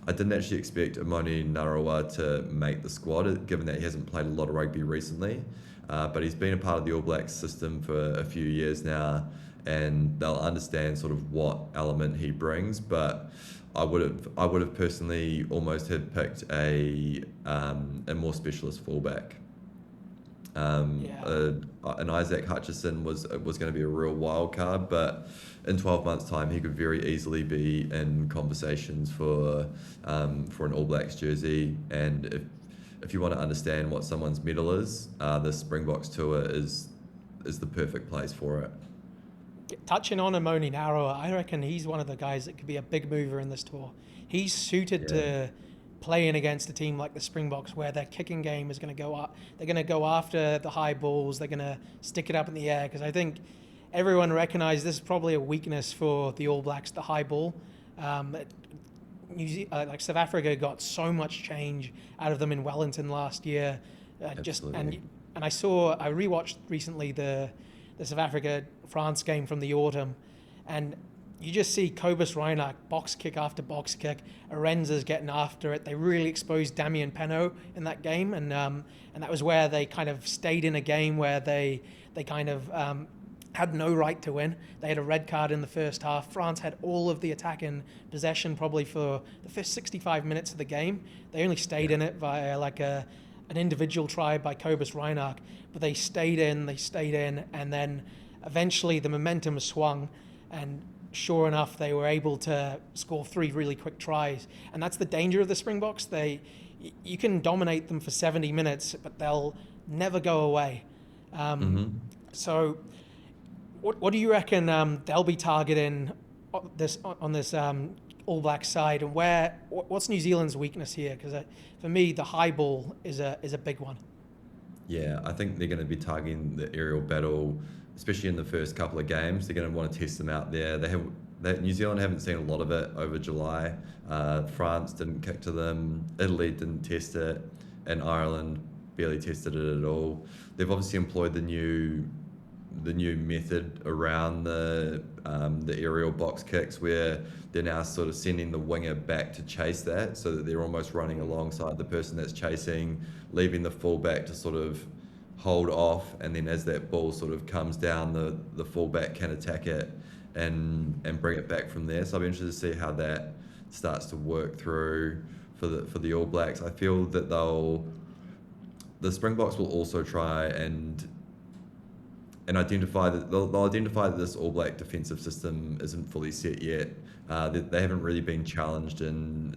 I didn't actually expect Imoni Narawa to make the squad, given that he hasn't played a lot of rugby recently. But he's been a part of the All Blacks system for a few years now, and they'll understand sort of what element he brings. But I would have personally almost had picked a more specialist fullback. Yeah. An Isaac Hutchison was going to be a real wild card, but in 12 months' time, he could very easily be in conversations for an All Blacks jersey. And if you want to understand what someone's medal is, the Springboks tour is the perfect place for it. Touching on Amoni Narawa, I reckon he's one of the guys that could be a big mover in this tour. He's suited Yeah, to playing against a team like the Springboks, where their kicking game is going to go up. They're going to go after the high balls. They're going to stick it up in the air, because I think everyone recognises this is probably a weakness for the All Blacks, the high ball. Um, like South Africa got so much change out of them in Wellington last year. Just absolutely. and I rewatched recently the South Africa France game from the autumn, and you just see Cobus Reinach box kick after box kick. Arenza's getting after it. They really exposed Damien Penaud in that game, and that was where they kind of stayed in a game where they kind of had no right to win. They had a red card in the first half. France had all of the attack in possession probably for the first 65 minutes of the game. They only stayed Yeah. in it via like an individual try by Cobus Reinach, but they stayed in, and then eventually the momentum swung, and sure enough, they were able to score three really quick tries. And that's the danger of the Springboks. You can dominate them for 70 minutes, but they'll never go away. Um, Hmm. so what do you reckon they'll be targeting on this All Black side, and what's New Zealand's weakness here? Because for me, the high ball is a big one. Yeah, I think they're going to be targeting the aerial battle, especially in the first couple of games. They're going to want to test them out there. New Zealand haven't seen a lot of it over July. France didn't kick to them. Italy didn't test it, and Ireland barely tested it at all. They've obviously employed the new method around the aerial box kicks, where they're now sort of sending the winger back to chase that, so that they're almost running alongside the person that's chasing, leaving the fullback to sort of hold off, and then as that ball sort of comes down, the fullback can attack it and bring it back from there. So I'll be interested to see how that starts to work through for the All Blacks. I feel that the Springboks will also try and identify that they'll identify that this All Black defensive system isn't fully set yet. They haven't really been challenged in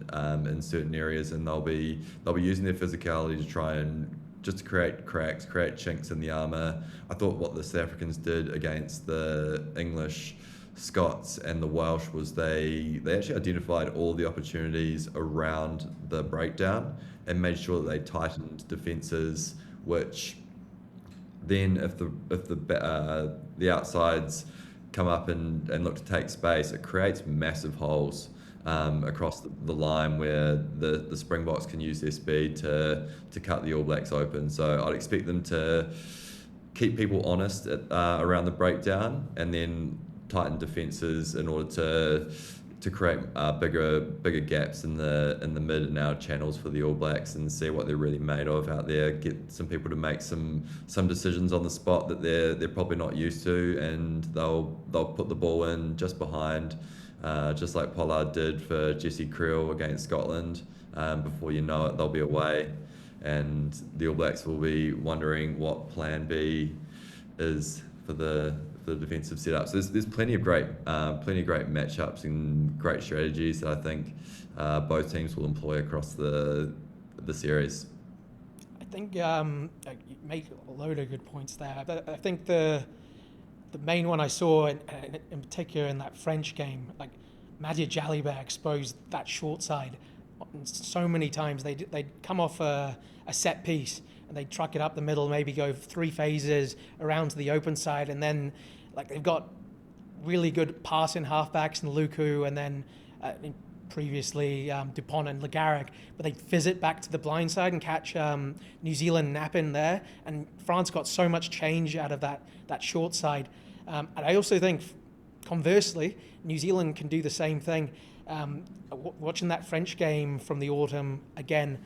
certain areas, and they'll be using their physicality to try and just to create cracks, create chinks in the armour. I thought what the South Africans did against the English, Scots, and the Welsh was they actually identified all the opportunities around the breakdown and made sure that they tightened defences, which then if the outsides come up and look to take space, it creates massive holes across the line where the Springboks can use their speed to cut the All Blacks open. So I'd expect them to keep people honest around the breakdown, and then tighten defences in order to create bigger gaps in the mid and out channels for the All Blacks, and see what they're really made of out there. Get some people to make some decisions on the spot that they're probably not used to, and they'll put the ball in just behind, just like Pollard did for Jesse Creel against Scotland. Before you know it, they'll be away, and the All Blacks will be wondering what Plan B is for the defensive setup. So there's plenty of great matchups and great strategies that I think both teams will employ across the series. I think like, you make a load of good points there. But I think the main one I saw in particular in that French game, like Madia Jalibert exposed that short side so many times. They'd come off a set piece and they'd truck it up the middle, maybe go three phases around to the open side, and then like they've got really good passing halfbacks in Luku, and then previously Dupont and Legaric, but they fizz it back to the blind side and catch New Zealand napping there. And France got so much change out of that short side. And I also think, conversely, New Zealand can do the same thing. Watching that French game from the autumn again,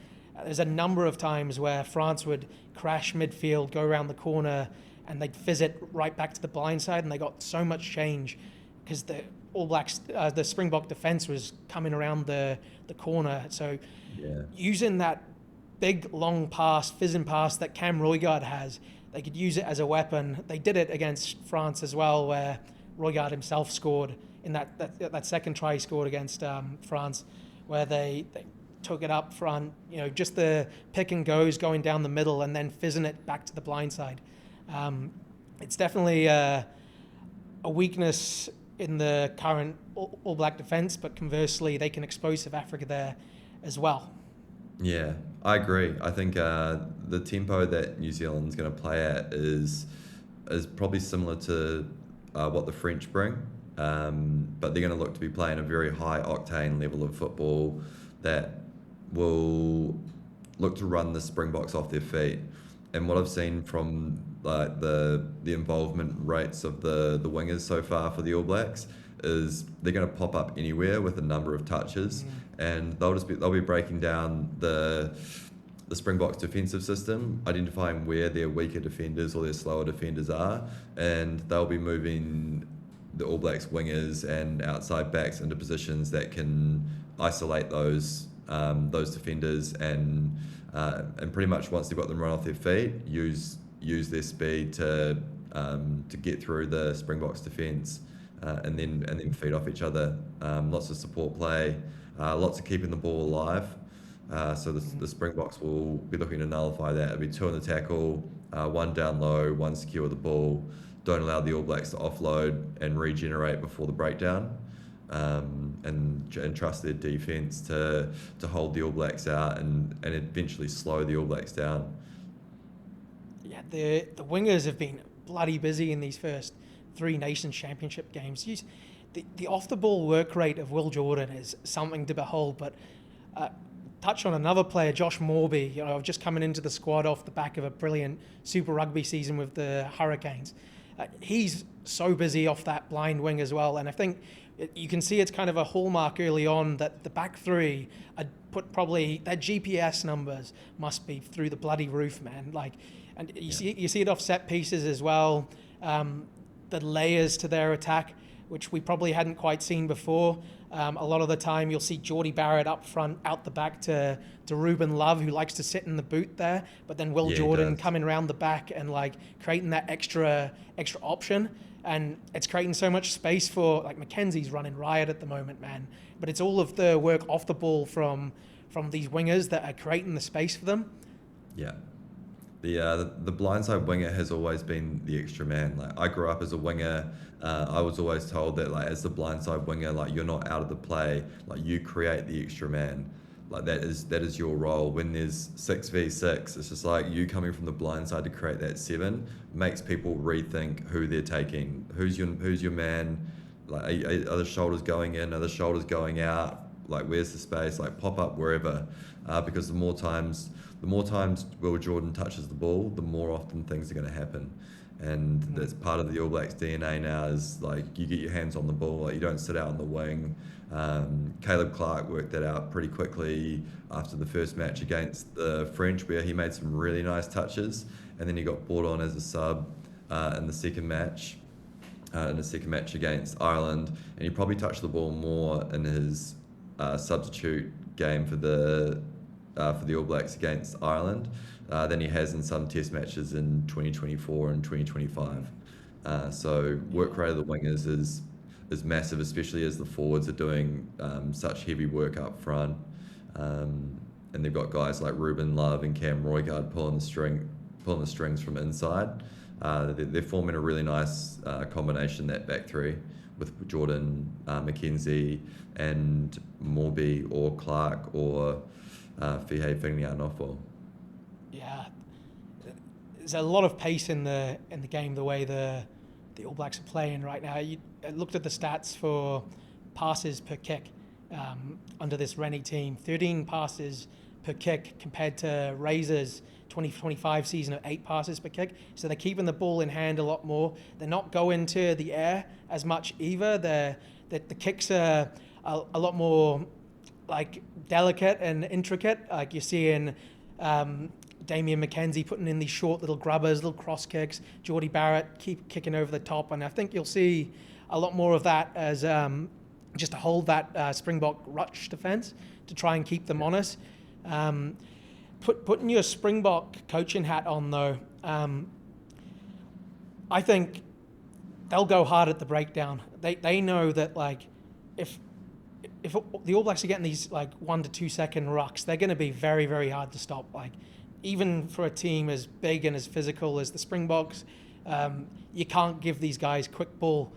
there's a number of times where France would crash midfield, go around the corner, and they'd fizz it right back to the blind side, and they got so much change because the All Blacks, the Springbok defense was coming around the corner. So Yeah. using that big long pass, fizzing pass that Cam Roygaard has, they could use it as a weapon. They did it against France as well, where Roygaard himself scored in that second try he scored against France, where they took it up front, just the pick and goes going down the middle and then fizzing it back to the blind side. It's definitely a weakness in the current All Black defence, but conversely, they can expose South Africa there as well. Yeah, I agree. I think the tempo that New Zealand's going to play at is probably similar to what the French bring, but they're going to look to be playing a very high octane level of football that will look to run the Springboks off their feet. And what I've seen from like the involvement rates of the wingers so far for the All Blacks is they're going to pop up anywhere with a number of touches, and they'll be breaking down the Springboks defensive system, identifying where their weaker defenders or their slower defenders are, and they'll be moving the All Blacks wingers and outside backs into positions that can isolate those defenders and pretty much once they've got them run off their feet, use their speed to get through the Springboks defence and then feed off each other. Lots of support play, lots of keeping the ball alive. So the Springboks will be looking to nullify that. It'll be 2 on the tackle, 1 down low, 1 secure the ball. Don't allow the All Blacks to offload and regenerate before the breakdown. And trust their defence to hold the All Blacks out and eventually slow the All Blacks down. Yeah, the wingers have been bloody busy in these first 3 Nations Championship games. The off-the-ball work rate of Will Jordan is something to behold, but touch on another player, Josh Morby, just coming into the squad off the back of a brilliant Super Rugby season with the Hurricanes. He's so busy off that blind wing as well, and I think you can see it's kind of a hallmark early on that the back three, I'd put probably their GPS numbers must be through the bloody roof, man. And you see it off set pieces as well. The layers to their attack, which we probably hadn't quite seen before. A lot of the time you'll see Geordie Barrett up front, out the back to Ruben Love, who likes to sit in the boot there, but then Will Jordan coming around the back and creating that extra option. And it's creating so much space for Mackenzie's running riot at the moment, man. But it's all of the work off the ball from these wingers that are creating the space for them. Yeah. The blindside winger has always been the extra man. I grew up as a winger. I was always told that as the blindside winger, you're not out of the play. You create the extra man. That is your role. When there's 6v6, it's just you coming from the blind side to create that 7 makes people rethink who they're taking. Who's your man? Are the shoulders going in? Are the shoulders going out? Where's the space? Pop up wherever. Because the more times Will Jordan touches the ball, the more often things are going to happen. And that's part of the All Blacks DNA now is you get your hands on the ball, you don't sit out on the wing. Caleb Clark worked that out pretty quickly after the first match against the French, where he made some really nice touches, and then he got brought on as a sub in the second match against Ireland, and he probably touched the ball more in his substitute game for the All Blacks against Ireland than he has in some test matches in 2024 and 2025. So work rate of the wingers is massive, especially as the forwards are doing such heavy work up front. And they've got guys like Ruben Love and Cam Roygaard pulling the strings from inside. They're forming a really nice combination, that back three, with Jordan, Mackenzie, and Morby or Clark or Fihe Fingnianofo. Yeah, there's a lot of pace in the game. The way the All Blacks are playing right now. I looked at the stats for passes per kick under this Rennie team. 13 passes per kick compared to Razor's 2025 season of 8 passes per kick. So they're keeping the ball in hand a lot more. They're not going to the air as much either. The kicks are a lot more like delicate and intricate. Like you're seeing Damian McKenzie putting in these short little grubbers, little cross kicks. Geordie Barrett keep kicking over the top, and I think you'll see a lot more of that as just to hold that Springbok rush defence to try and keep them honest. Putting your Springbok coaching hat on though, I think they'll go hard at the breakdown. They know that like if the All Blacks are getting these like 1 to 2 second rucks, they're going to be very, very hard to stop. Like even for a team as big and as physical as the Springboks, you can't give these guys quick ball